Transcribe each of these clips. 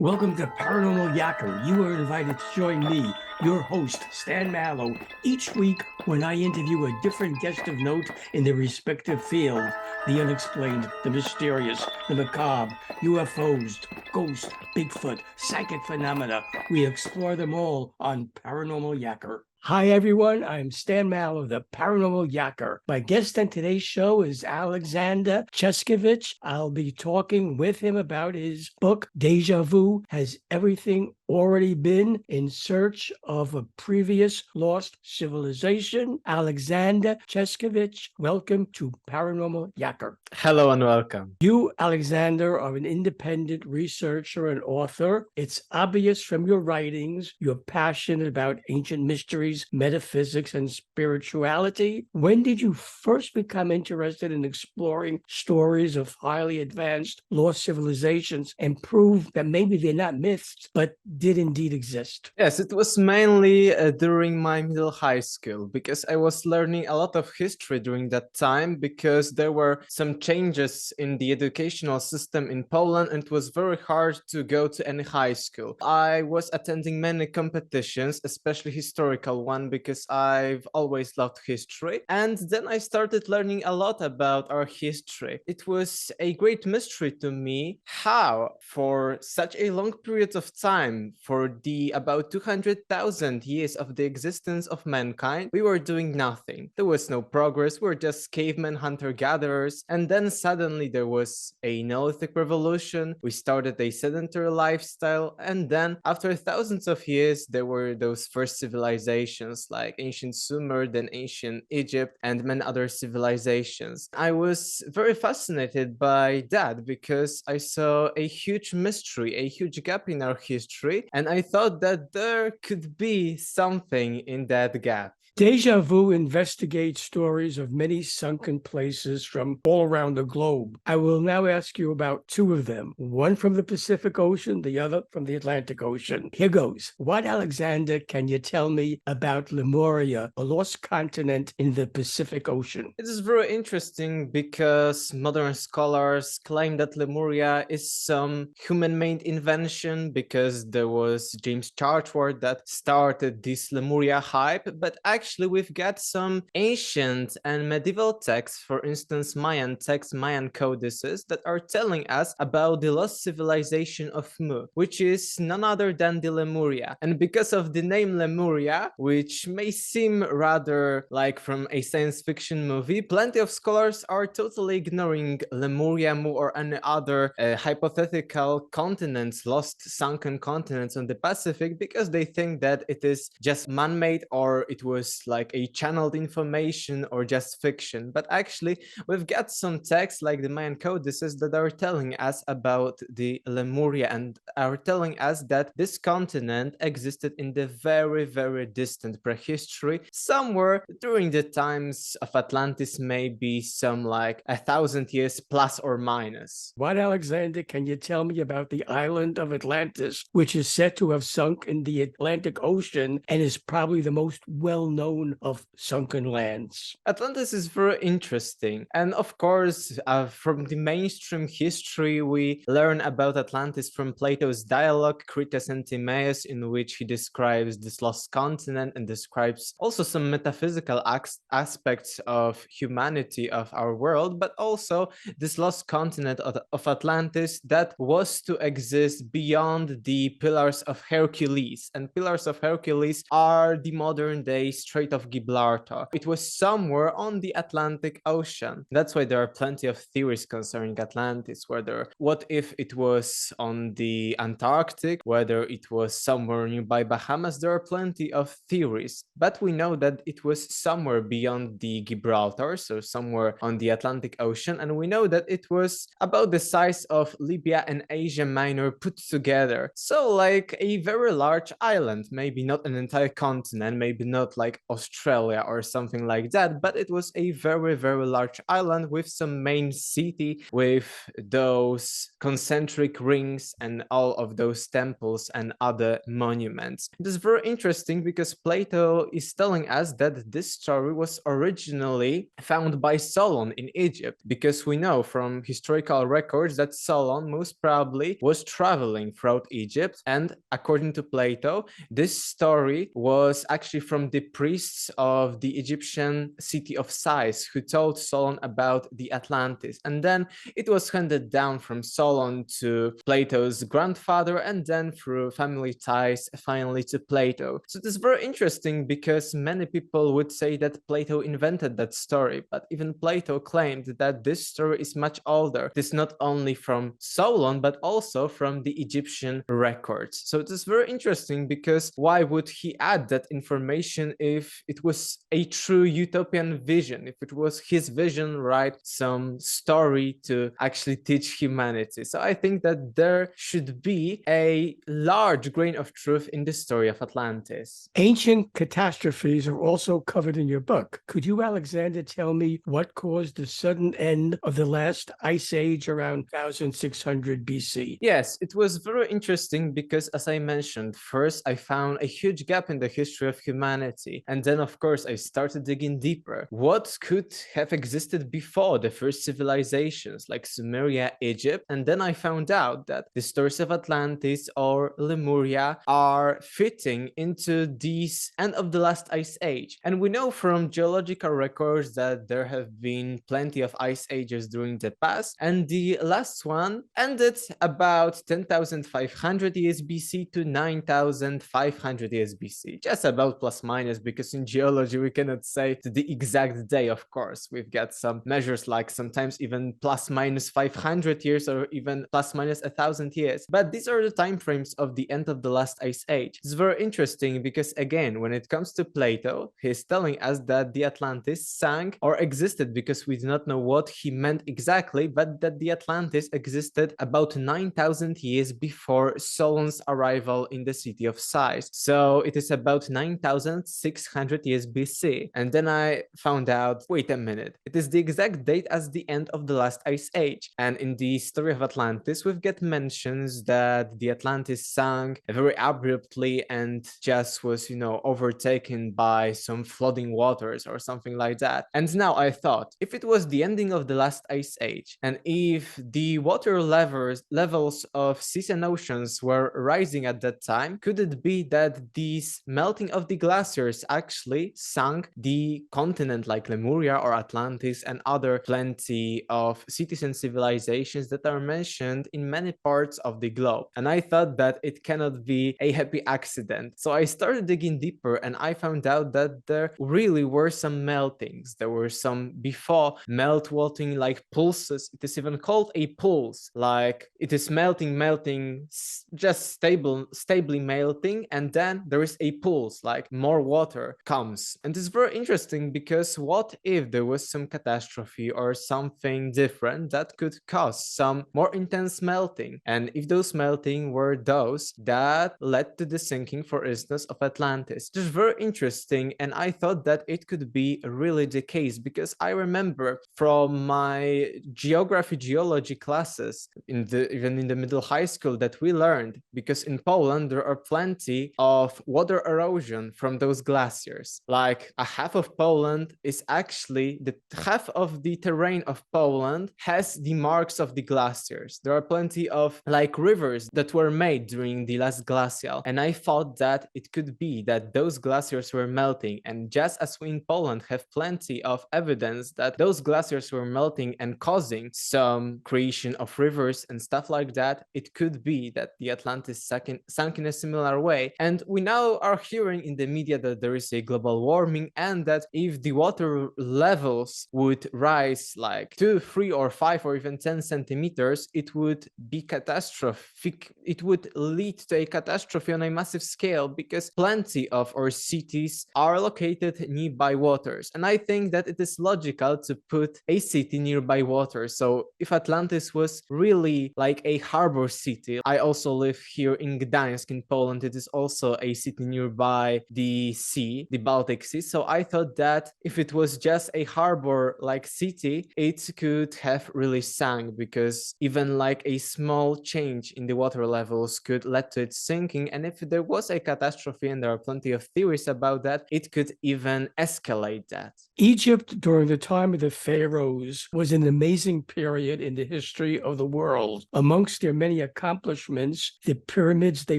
Welcome to Paranormal Yacker. You are invited to join me, your host, Stan Mallow, each week when I interview a different guest of note in their respective field: the unexplained, the mysterious, the macabre, UFOs, ghosts, Bigfoot, psychic phenomena. We explore them all on Paranormal Yacker. Hi, everyone. I'm Stan Mallow, the Paranormal Yacker. My guest on today's show is Alexander Cheskevich. I'll be talking with him about his book, Deja Vu: Has Everything Already Been in Search of a Previous Lost Civilization? Alexander Cheskevich, welcome to Paranormal Yacker. Hello and welcome. You, Alexander, are an independent researcher and author. It's obvious from your writings you're passionate about ancient mysteries, metaphysics, and spirituality. When did you first become interested in exploring stories of highly advanced lost civilizations and prove that maybe they're not myths, but did indeed exist? Yes, it was mainly during my middle high school because I was learning a lot of history during that time because there were some changes in the educational system in Poland and it was very hard to go to any high school. I was attending many competitions, especially historical one, because I've always loved history. And then I started learning a lot about our history. It was a great mystery to me how, for such a long period of time, for the about 200,000 years of the existence of mankind, we were doing nothing. There was no progress, we were just cavemen, hunter-gatherers, and then suddenly there was a Neolithic revolution, we started a sedentary lifestyle, and then after thousands of years there were those first civilizations like ancient Sumer, then ancient Egypt, and many other civilizations. I was very fascinated by that because I saw a huge mystery, a huge gap in our history, and I thought that there could be something in that gap. Deja Vu investigates stories of many sunken places from all around the globe. I will now ask you about two of them, one from the Pacific Ocean, the other from the Atlantic Ocean. Here goes. What, Alexander, can you tell me about Lemuria, a lost continent in the Pacific Ocean? It is very interesting because modern scholars claim that Lemuria is some human-made invention because there was James Chartward that started this Lemuria hype, but actually we've got some ancient and medieval texts, for instance Mayan texts, Mayan codices, that are telling us about the lost civilization of Mu, which is none other than the Lemuria. And because of the name Lemuria, which may seem rather like from a science fiction movie, plenty of scholars are totally ignoring Lemuria, Mu, or any other hypothetical continents, lost sunken continents on the Pacific, because they think that it is just man-made or it was like a channeled information or just fiction. But actually we've got some texts like the Mayan codices that are telling us about the Lemuria and are telling us that this continent existed in the very, very distant prehistory, somewhere during the times of Atlantis, maybe some like 1,000 years plus or minus. What, Alexander, can you tell me about the island of Atlantis, which is said to have sunk in the Atlantic Ocean and is probably the most well-known of sunken lands? Atlantis is very interesting. And of course, from the mainstream history, we learn about Atlantis from Plato's dialogue, Critias and Timaeus, in which he describes this lost continent and describes also some metaphysical aspects of humanity, of our world, but also this lost continent of Atlantis that was to exist beyond the Pillars of Hercules. And Pillars of Hercules are the modern day Strait of Gibraltar. It was somewhere on the Atlantic Ocean. That's why there are plenty of theories concerning Atlantis, whether what if it was on the Antarctic, whether it was somewhere nearby Bahamas. There are plenty of theories, but we know that it was somewhere beyond the Gibraltar, so somewhere on the Atlantic Ocean, and we know that it was about the size of Libya and Asia Minor put together. So like a very large island, maybe not an entire continent, maybe not like like Australia or something like that, but it was a very, very large island with some main city with those concentric rings and all of those temples and other monuments. It is very interesting because Plato is telling us that this story was originally found by Solon in Egypt, because we know from historical records that Solon most probably was traveling throughout Egypt, and according to Plato, this story was actually from the priests of the Egyptian city of Sais who told Solon about the Atlantis, and then it was handed down from Solon to Plato's grandfather, and then through family ties finally to Plato. So it is very interesting because many people would say that Plato invented that story, but even Plato claimed that this story is much older. It is not only from Solon but also from the Egyptian records. So it is very interesting because why would he add that information if it was a true utopian vision, if it was his vision, right? Some story to actually teach humanity. So I think that there should be a large grain of truth in the story of Atlantis. Ancient catastrophes are also covered in your book. Could you, Alexander, tell me what caused the sudden end of the last ice age around 1600 BC? Yes, it was very interesting because, as I mentioned, first I found a huge gap in the history of humanity. And then, of course, I started digging deeper. What could have existed before the first civilizations like Sumeria, Egypt? And then I found out that the stories of Atlantis or Lemuria are fitting into this end of the last ice age. And we know from geological records that there have been plenty of ice ages during the past, and the last one ended about 10,500 years BC to 9,500 years BC, just about plus minus, because in geology we cannot say to the exact day. Of course, we've got some measures like sometimes even plus minus 500 years or even plus minus 1,000 years, but these are the time frames of the end of the last ice age. It's very interesting because, again, when it comes to Plato, he's telling us that the Atlantis sank or existed, because we do not know what he meant exactly, but that the Atlantis existed about 9,000 years before Solon's arrival in the city of Sais. So it is about 9,600 years BC. And then I found out, wait a minute, it is the exact date as the end of the last ice age. And in the story of Atlantis, we've got mentions that the Atlantis sank very abruptly and just was, overtaken by some flooding waters or something like that. And now I thought, if it was the ending of the last ice age, and if the water levels of seas and oceans were rising at that time, could it be that this melting of the glaciers actually sank the continent like Lemuria or Atlantis and other plenty of cities and civilizations that are mentioned in many parts of the globe? And I thought that it cannot be a happy accident. So I started digging deeper and I found out that there really were some meltings. There were some before meltwating like pulses. It is even called a pulse, like it is melting, just stably melting, and then there is a pulse, like more water comes. And it's very interesting because what if there was some catastrophe or something different that could cause some more intense melting? And if those melting were those that led to the sinking, for instance, of Atlantis. It is very interesting, and I thought that it could be really the case because I remember from my geology classes even in the middle high school that we learned, because in Poland there are plenty of water erosion from those glaciers. Like a half of Poland is actually the half of the terrain of Poland has the marks of the glaciers. There are plenty of like rivers that were made during the last glacial, and I thought that it could be that those glaciers were melting, and just as we in Poland have plenty of evidence that those glaciers were melting and causing some creation of rivers and stuff like that, it could be that the Atlantis sank in a similar way. And we now are hearing in the media that there is a global warming, and that if the water levels would rise like 2, 3 or 5 or even 10 centimeters, it would be catastrophic. It would lead to a catastrophe on a massive scale because plenty of our cities are located nearby waters. And I think that it is logical to put a city nearby water. So if Atlantis was really like a harbor city, I also live here in Gdańsk in Poland. It is also a city nearby the sea. sea, the Baltic Sea. So I thought that if it was just a harbor like city, it could have really sunk, because even like a small change in the water levels could lead to it sinking. And if there was a catastrophe, and there are plenty of theories about that, it could even escalate that. Egypt during the time of the pharaohs was an amazing period in the history of the world. Amongst their many accomplishments, the pyramids they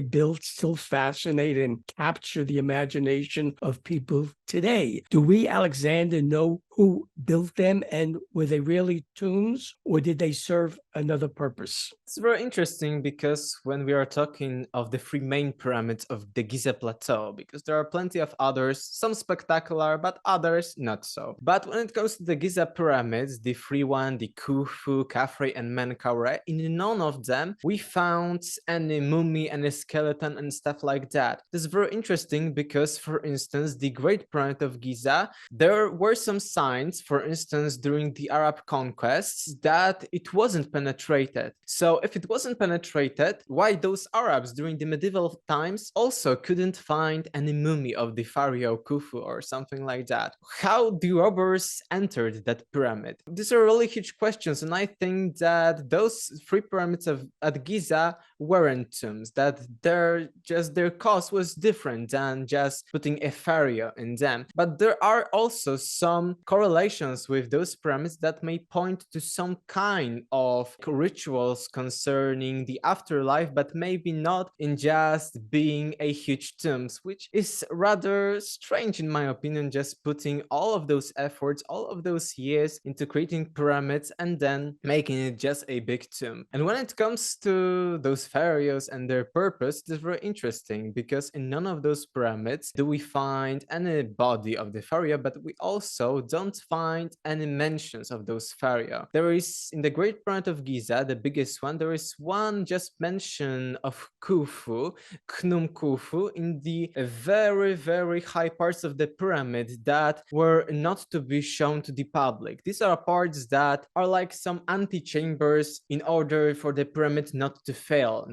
built still fascinate and capture the imagination of people today. Do we, Alexander, know who built them, and were they really tombs, or did they serve another purpose? It's very interesting, because when we are talking of the three main pyramids of the Giza Plateau, because there are plenty of others, some spectacular, but others not so. But when it comes to the Giza pyramids, the three one, the Khufu, Khafre, and Menkaure, in none of them we found any mummy, any skeleton, and stuff like that. This is very interesting because, for instance, the Great Pyramid of Giza, there were some signs, for instance, during the Arab conquests, that it wasn't penetrated. So if it wasn't penetrated, why those Arabs during the medieval times also couldn't find any mummy of the pharaoh Khufu or something like that? How the robbers entered that pyramid? These are really huge questions, and I think that those three pyramids at Giza weren't tombs, that their cause was different than just putting a pharaoh in them. But there are also some correlations with those pyramids that may point to some kind of rituals concerning the afterlife, but maybe not in just being a huge tombs, which is rather strange in my opinion, just putting all of those efforts, all of those years into creating pyramids and then making it just a big tomb. And when it comes to those pharaohs and their purpose, it's very interesting, because in none of those pyramids do we find any body of the pharaoh, but we also don't find any mentions of those pharaoh. There is, in the Great Pyramid of Giza, the biggest one, there is one just mention of Khufu, Khnum Khufu, in the very, very high parts of the pyramid that were not to be shown to the public. These are parts that are like some antechambers in order for the pyramid not to fail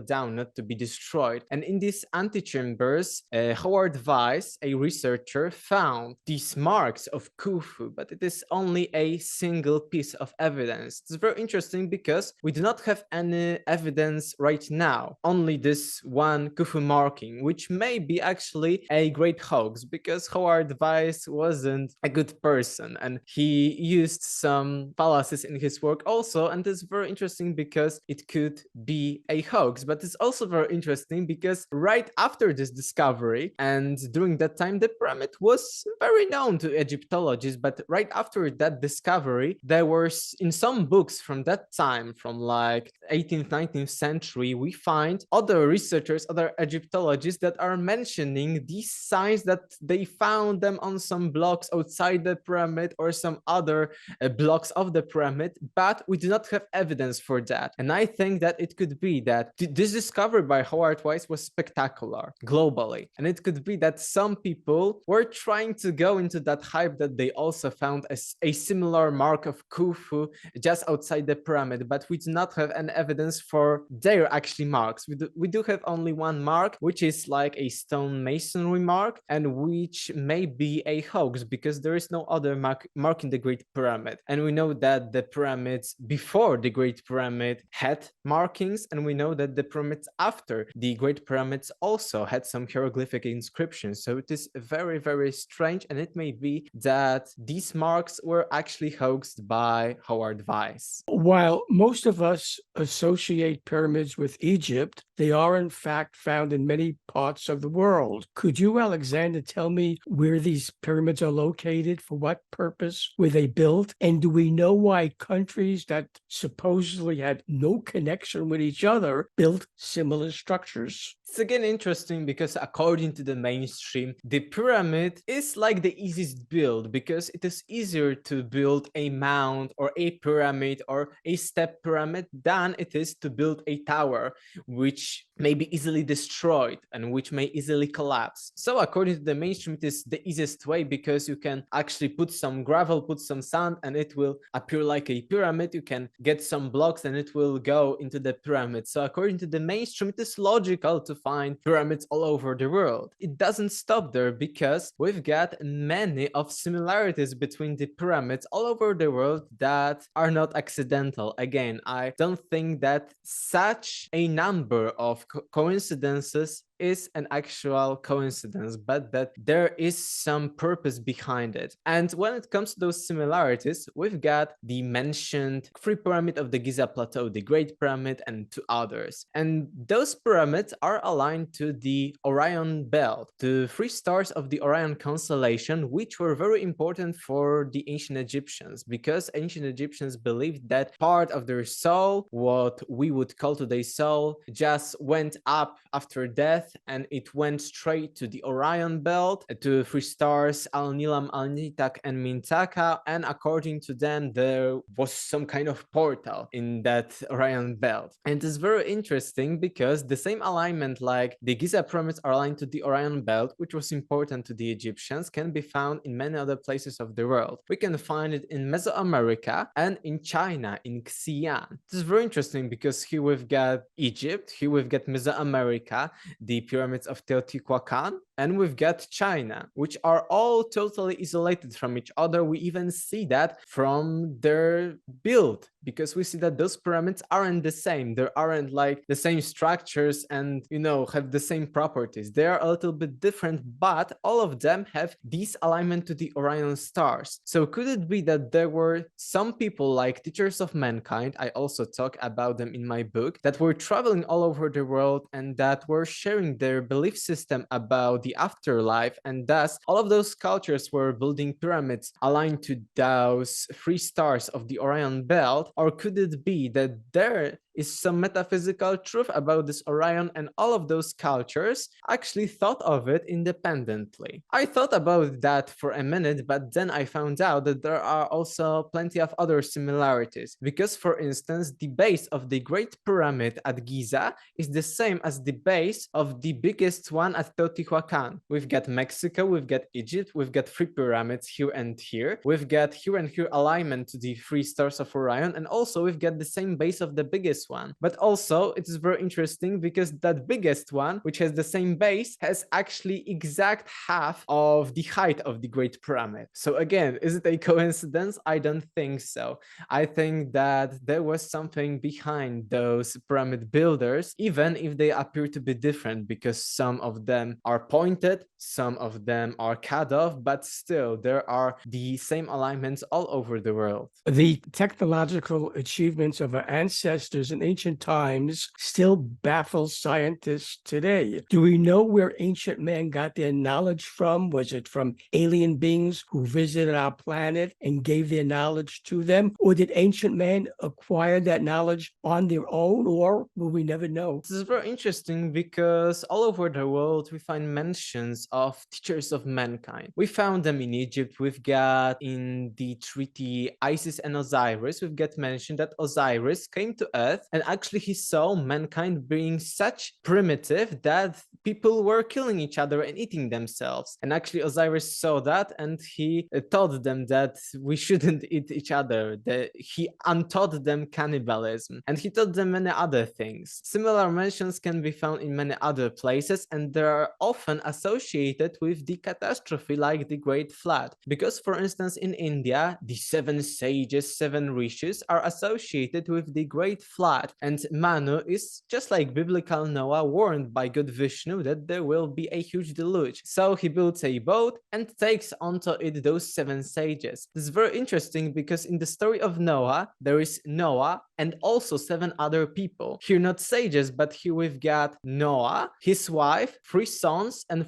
down, not to be destroyed. And in these antechambers, Howard Weiss, a researcher, found these marks of Khufu, but it is only a single piece of evidence. It's very interesting because we do not have any evidence right now, only this one Khufu marking, which may be actually a great hoax, because Howard Weiss wasn't a good person and he used some fallacies in his work also. And it's very interesting because it could be a hoax, but it's also very interesting because right after this discovery, and during that time, the pyramid was very known to Egyptologists, but right after that discovery, there were in some books from that time, from like 18th, 19th century, we find other researchers, other Egyptologists that are mentioning these signs, that they found them on some blocks outside the pyramid or some other blocks of the pyramid, but we do not have evidence for that. And I think that it could be that this discovery by Howard Weiss was spectacular globally, and it could be that some people were trying to go into that hype that they also found a similar mark of Khufu just outside the pyramid, but we do not have any evidence for their actually marks. We do have only one mark, which is like a stone masonry mark, and which may be a hoax because there is no other mark in the Great Pyramid. And we know that the pyramids before the Great Pyramid had markings, and we know that the pyramids after the Great Pyramids also had some hieroglyphic inscriptions. So it is very, very strange, and it may be that these marks were actually hoaxed by Howard Weiss. While most of us associate pyramids with Egypt, they are in fact found in many parts of the world. Could you, Alexander, tell me where these pyramids are located? For what purpose were they built? And do we know why countries that supposedly had no connection with each other built similar structures? It's again interesting because according to the mainstream, the pyramid is like the easiest build because it is easier to build a mound or a pyramid or a step pyramid than it is to build a tower, which may be easily destroyed and which may easily collapse. So according to the mainstream, it is the easiest way because you can actually put some gravel, put some sand, and it will appear like a pyramid. You can get some blocks and it will go into the pyramid. So according to the mainstream, it is logical to find pyramids all over the world. It doesn't stop there because because we've got many of similarities between the pyramids all over the world that are not accidental. Again, I don't think that such a number of coincidences is an actual coincidence, but that there is some purpose behind it. And when it comes to those similarities, we've got the mentioned Free Pyramid of the Giza Plateau, the Great Pyramid, and two others. And those pyramids are aligned to the Orion Belt, the three stars of the Orion constellation, which were very important for the ancient Egyptians, because ancient Egyptians believed that part of their soul, what we would call today soul, just went up after death and it went straight to the Orion Belt, to three stars Al-Nilam, Al-Nitak, and Mintaka, and according to them there was some kind of portal in that Orion Belt. And it's very interesting because the same alignment like the Giza pyramids are aligned to the Orion Belt, which was important to the Egyptians, can be found in many other places of the world. We can find it in Mesoamerica and in China, in Xi'an. This is very interesting because here we've got Egypt, here we've got Mesoamerica, the pyramids of Teotihuacan, and we've got China, which are all totally isolated from each other. We even see that from their build, because we see that those pyramids aren't the same. There aren't like the same structures and, have the same properties. They are a little bit different, but all of them have this alignment to the Orion stars. So could it be that there were some people like teachers of mankind, I also talk about them in my book, that were traveling all over the world and that were sharing their belief system about the afterlife, and thus all of those cultures were building pyramids aligned to those three stars of the Orion Belt? Or could it be that there is some metaphysical truth about this Orion and all of those cultures actually thought of it independently? I thought about that for a minute, but then I found out that there are also plenty of other similarities, because for instance the base of the Great Pyramid at Giza is the same as the base of the biggest one at Teotihuacan. We've got Mexico, we've got Egypt, we've got three pyramids here and here, we've got here and here alignment to the three stars of Orion, and also we've got the same base of the biggest one. But also it is very interesting because that biggest one, which has the same base, has actually exact half of the height of the Great Pyramid. So again, is it a coincidence? I don't think so. I think that there was something behind those pyramid builders, even if they appear to be different, because some of them are pointed, some of them are cut off, but still there are the same alignments all over the world. The technological achievements of our ancestors in ancient times still baffle scientists today. Do we know where ancient man got their knowledge from? Was it from alien beings who visited our planet and gave their knowledge to them? Or did ancient man acquire that knowledge on their own, or will we never know? This is very interesting because all over the world we find mentions of teachers of mankind. We found them in Egypt. We've got in the treaty Isis and Osiris, we've got mentioned that Osiris came to Earth and actually he saw mankind being such primitive that people were killing each other and eating themselves. And actually Osiris saw that and he taught them that we shouldn't eat each other. He untaught them cannibalism and he taught them many other things. Similar mentions can be found in many other places, and they are often associated with the catastrophe like the Great Flood. Because for instance in India, the seven sages, seven rishis are associated with the Great Flood, and Manu is just like biblical Noah, warned by God Vishnu that there will be a huge deluge. So he builds a boat and takes onto it those seven sages. This is very interesting because in the story of Noah, there is Noah and also seven other people. Here not sages, but here we've got Noah, his wife, three sons, and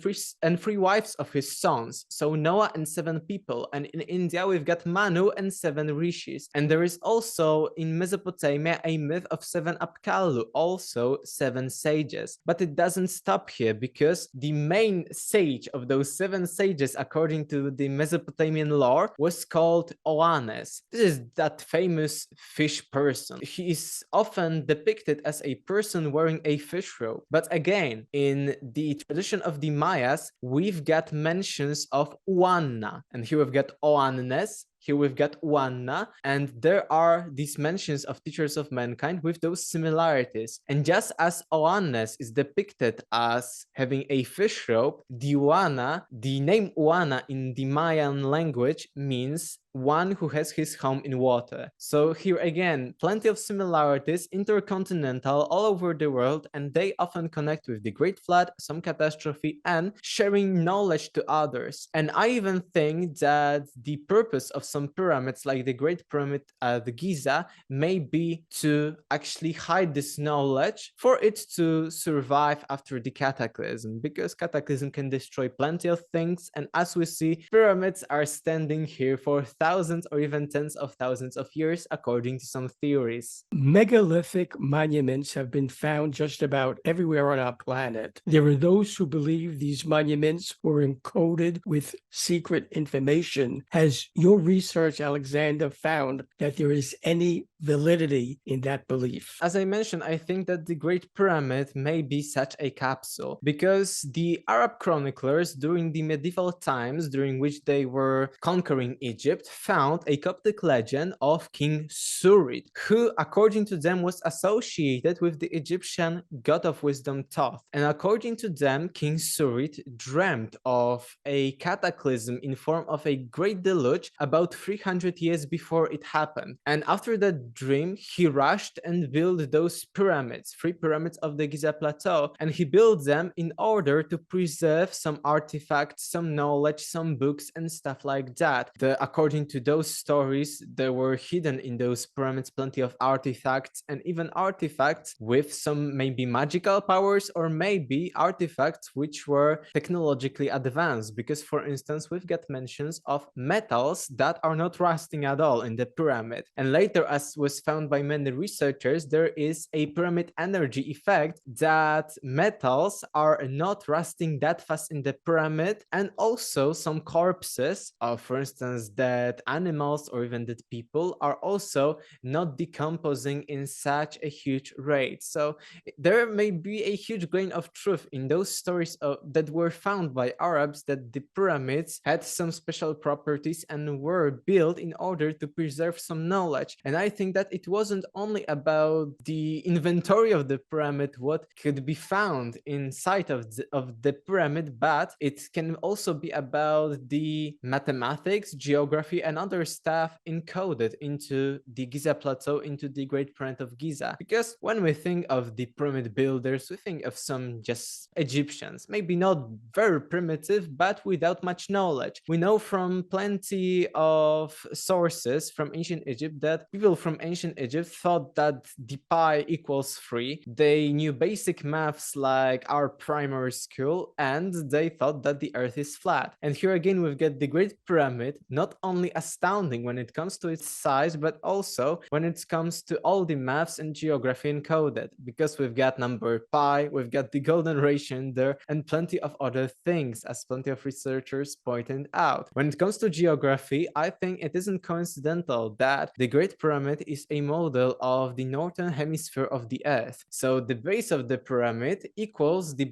three wives of his sons. So Noah and seven people. And in India, we've got Manu and seven rishis. And there is also in Mesopotamia a myth of seven Apkallu, also seven sages. But it doesn't stop here, because the main sage of those seven sages, according to the Mesopotamian lore, was called Oannes. This is that famous fish person. He is often depicted as a person wearing a fish robe. But again, in the tradition of the Mayas, we've got mentions of Uanna. And here we've got Oannes, Here we've got Wanna, and there are these mentions of teachers of mankind with those similarities. And just as Oannes is depicted as having a fish rope, the name Uana in the Mayan language means one who has his home in water. So here again, plenty of similarities, intercontinental, all over the world, and they often connect with the Great Flood, some catastrophe, and sharing knowledge to others. And I even think that the purpose of some pyramids, like the Great Pyramid at Giza, may be to actually hide this knowledge for it to survive after the cataclysm, because cataclysm can destroy plenty of things, and as we see, pyramids are standing here for thousands or even tens of thousands of years, according to some theories. Megalithic monuments have been found just about everywhere on our planet. There are those who believe these monuments were encoded with secret information. Has your research, Alexander, found that there is any validity in that belief? As I mentioned, I think that the Great Pyramid may be such a capsule, because the Arab chroniclers during the medieval times, during which they were conquering Egypt, found a Coptic legend of King Surit, who, according to them, was associated with the Egyptian god of wisdom Thoth. And according to them, King Surit dreamt of a cataclysm in form of a great deluge about 300 years before it happened. And after that dream, he rushed and built those pyramids, 3 pyramids of the Giza Plateau, and he built them in order to preserve some artifacts, some knowledge, some books, and stuff like that. According to those stories, there were hidden in those pyramids plenty of artifacts, and even artifacts with some maybe magical powers, or maybe artifacts which were technologically advanced, because for instance, we've got mentions of metals that are not rusting at all in the pyramid. And later, as was found by many researchers, there is a pyramid energy effect that metals are not rusting that fast in the pyramid, and also some corpses of, for instance, dead animals or even dead people are also not decomposing in such a huge rate. So there may be a huge grain of truth in those stories that were found by Arabs, that the pyramids had some special properties and were built in order to preserve some knowledge. And I think that it wasn't only about the inventory of the pyramid, what could be found inside of the pyramid, but it can also be about the mathematics, geography, and other stuff encoded into the Giza Plateau, into the Great Pyramid of Giza. Because when we think of the pyramid builders, we think of some just Egyptians, maybe not very primitive, but without much knowledge. We know from plenty of sources from ancient Egypt that people from ancient Egypt thought that the pi equals 3. They knew basic maths like our primary school, and they thought that the earth is flat. And here again, we've got the Great Pyramid, not only astounding when it comes to its size, but also when it comes to all the maths and geography encoded, because we've got number pi, we've got the golden ratio in there, and plenty of other things, as plenty of researchers pointed out. When it comes to geography, I think it isn't coincidental that the Great Pyramid is a model of the northern hemisphere of the earth. So the base of the pyramid equals the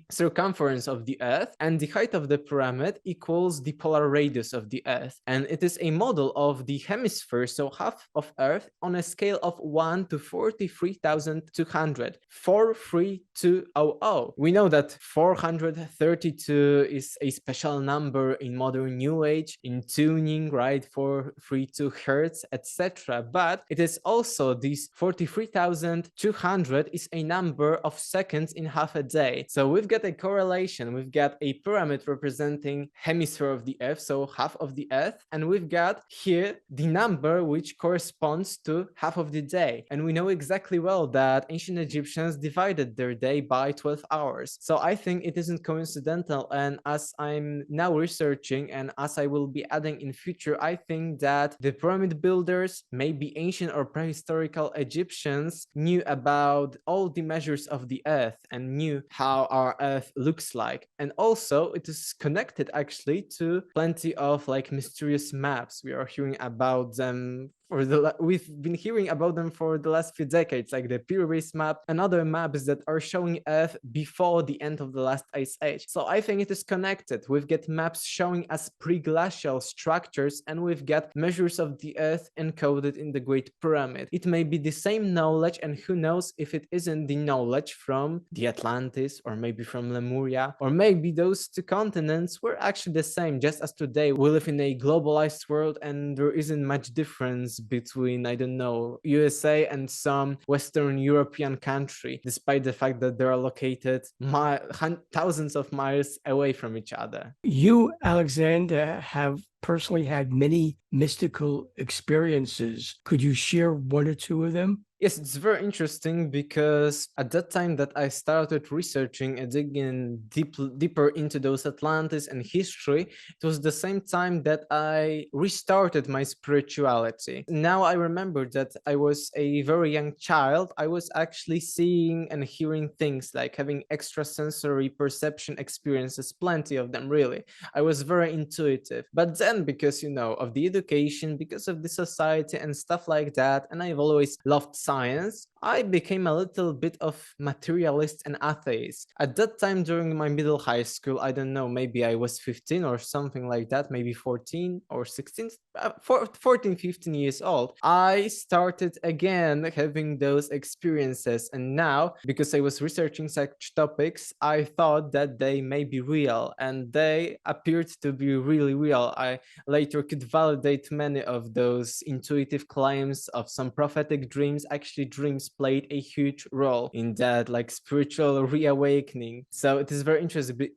circumference of the earth, and the height of the pyramid equals the polar radius of the earth. And it is a model of the hemisphere, so half of earth, on a scale of 1 to 43,200, 43200. We know that 432 is a special number in modern new age, in tuning, right, 432 hertz, etc. But it is also this 43,200 is a number of seconds in half a day. So we've got a correlation. We've got a pyramid representing hemisphere of the earth, so half of the earth, and we've got here the number which corresponds to half of the day. And we know exactly well that ancient Egyptians divided their day by 12 hours. So I think it isn't coincidental, and as I'm now researching and as I will be adding in future, I think that the pyramid builders, maybe ancient or prehistorical Egyptians, knew about all the measures of the earth and knew how our earth looks like. And also it is connected actually to plenty of like mysterious maps. We are hearing about them we've been hearing about them for the last few decades, like the Pyrrhus map and other maps that are showing Earth before the end of the last ice age. So I think it is connected. We've got maps showing us pre-glacial structures, and we've got measures of the Earth encoded in the Great Pyramid. It may be the same knowledge, and who knows if it isn't the knowledge from the Atlantis, or maybe from Lemuria, or maybe those two continents were actually the same, just as today we live in a globalized world and there isn't much difference between, I don't know, USA and some Western European country, despite the fact that they are located thousands of miles away from each other. You, Alexander, have personally had many mystical experiences. Could you share one or two of them? Yes, it's very interesting because at that time that I started researching and digging deeper into those Atlantis and history, it was the same time that I restarted my spirituality. Now I remember that I was a very young child. I was actually seeing and hearing things, like having extrasensory perception experiences, plenty of them really. I was very intuitive. But then because, you know, of the education, because of the society and stuff like that, and I've always loved science, I became a little bit of materialist and atheist. At that time during my middle high school, I don't know, maybe I was 15 or something like that, maybe 14 or 16, 14, 15 years old, I started again having those experiences. And now, because I was researching such topics, I thought that they may be real, and they appeared to be really real. I later could validate many of those intuitive claims of some prophetic dreams. Actually, dreams played a huge role in that, like, spiritual reawakening. So it is very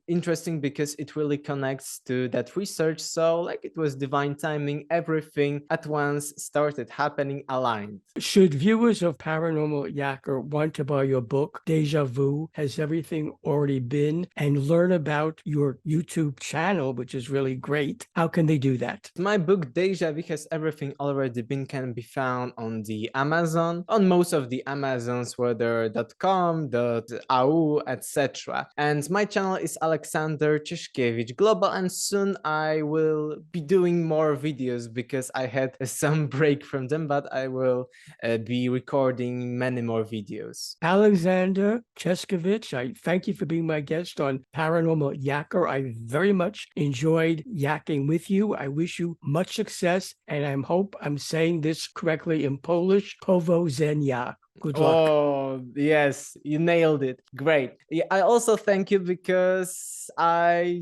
interesting because it really connects to that research. So like, it was divine timing, everything at once started happening aligned. Should viewers of Paranormal Yacker want to buy your book, Deja Vu, Has Everything Already Been, and learn about your YouTube channel, which is really great, how can they do that? My book, Deja Vu Has Everything Already Been, can be found on the Amazon, on most of the Amazons, whether .com, .au, etc. And my channel is Aleksander Cieszkiewicz Global, and soon I will be doing more videos because I had some break from them, but I will be recording many more videos. Alexander Cieszkiewicz, I thank you for being my guest on Paranormal Yacker. I very much enjoyed yakking with you. I wish you much success, and I hope I'm saying this correctly in Polish. Powodzenia. Good luck. Oh, yes, you nailed it. Great. Yeah, I also thank you because I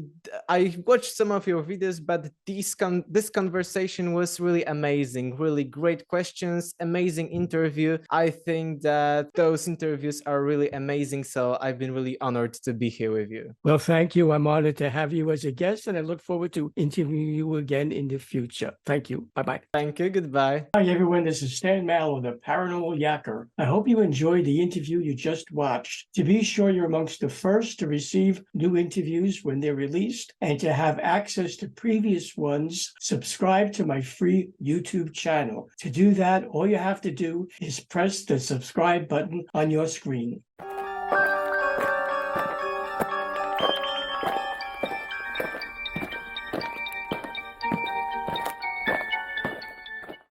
watched some of your videos, but this conversation was really amazing. Really great questions, amazing interview. I think that those interviews are really amazing, so I've been really honored to be here with you. Well, thank you. I'm honored to have you as a guest, and I look forward to interviewing you again in the future. Thank you. Bye-bye. Thank you. Goodbye. Hi, everyone. This is Stan Mallow, the Paranormal Yacker. I hope you enjoyed the interview you just watched. To be sure you're amongst the first to receive new interviews when they're released and to have access to previous ones, subscribe to my free YouTube channel. To do that, all you have to do is press the subscribe button on your screen.